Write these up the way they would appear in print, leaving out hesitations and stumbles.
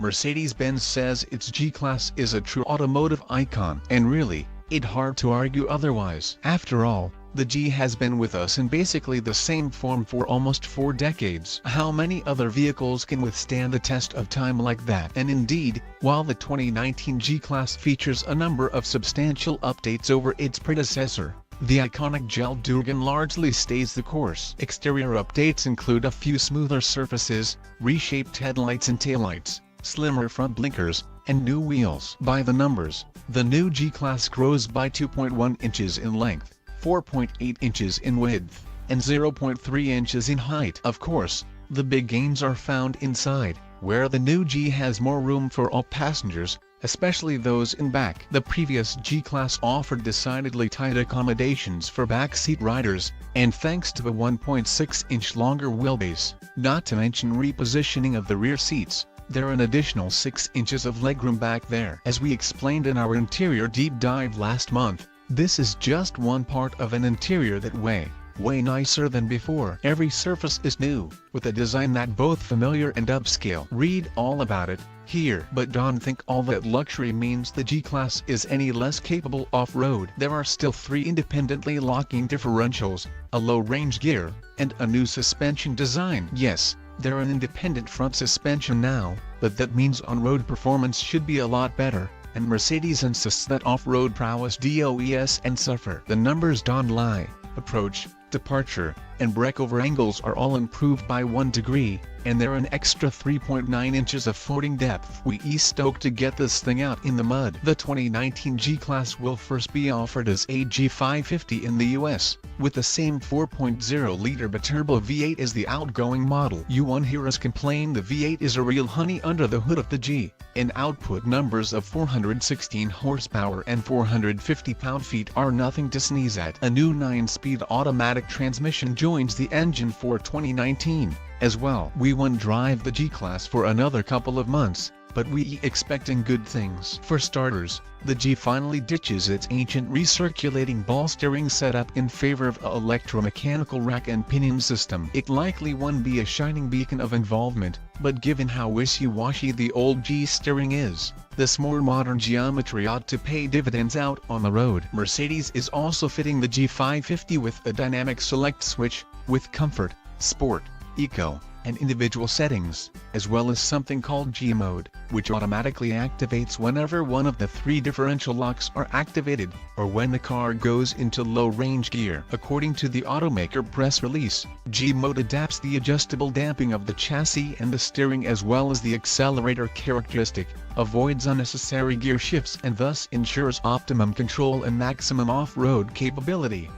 Mercedes-Benz says its G-Class is a true automotive icon, and really, it's hard to argue otherwise. After all, the G has been with us in basically the same form for almost 4 decades. How many other vehicles can withstand the test of time like that? And indeed, while the 2019 G-Class features a number of substantial updates over its predecessor, the iconic Geländewagen largely stays the course. Exterior updates include a few smoother surfaces, reshaped headlights and taillights, slimmer front blinkers, and new wheels. By the numbers, the new G-Class grows by 2.1 inches in length, 4.8 inches in width, and 0.3 inches in height. Of course, the big gains are found inside, where the new G has more room for all passengers, especially those in back. The previous G-Class offered decidedly tight accommodations for backseat riders, and thanks to the 1.6-inch longer wheelbase, not to mention repositioning of the rear seats, there are an additional 6 inches of legroom back there. As we explained in our interior deep dive last month, this is just one part of an interior that way nicer than before. Every surface is new, with a design that both familiar and upscale. Read all about it here. But don't think all that luxury means the G-Class is any less capable off-road. There are still 3 independently locking differentials, a low-range gear, and a new suspension design. Yes, they're an independent front suspension now, but that means on-road performance should be a lot better, and Mercedes insists that off-road prowess does and suffer. The numbers don't lie. Approach, departure, and breakover angles are all improved by 1 degree, and there are an extra 3.9 inches of footing depth. We stoked to get this thing out in the mud. The 2019 G-Class will first be offered as a G550 in the US, with the same 4.0-liter biturbo V8 as the outgoing model. You won't hear us complain the V8 is a real honey under the hood of the G, and output numbers of 416 horsepower and 450 pound-feet are nothing to sneeze at. A new 9-speed automatic transmission joins the engine for 2019. As well. We won't drive the G-Class for another couple of months, but we expecting good things. For starters, the G finally ditches its ancient recirculating ball steering setup in favor of an electromechanical rack and pinion system. It likely won't be a shining beacon of involvement, but given how wishy-washy the old G steering is, this more modern geometry ought to pay dividends out on the road. Mercedes is also fitting the G550 with a dynamic select switch, with comfort, sport, eco, and individual settings, as well as something called G-Mode, which automatically activates whenever one of the 3 differential locks are activated, or when the car goes into low-range gear. According to the automaker press release, G-Mode adapts the adjustable damping of the chassis and the steering as well as the accelerator characteristic, avoids unnecessary gear shifts and thus ensures optimum control and maximum off-road capability.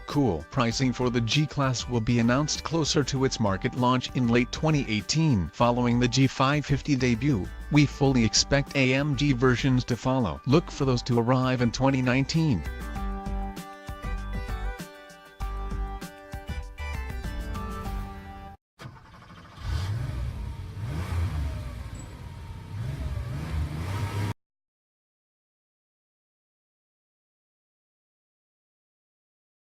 Cool. Pricing for the G-Class will be announced closer to its market launch in late 2018. Following the G550 debut, we fully expect AMG versions to follow. Look for those to arrive in 2019.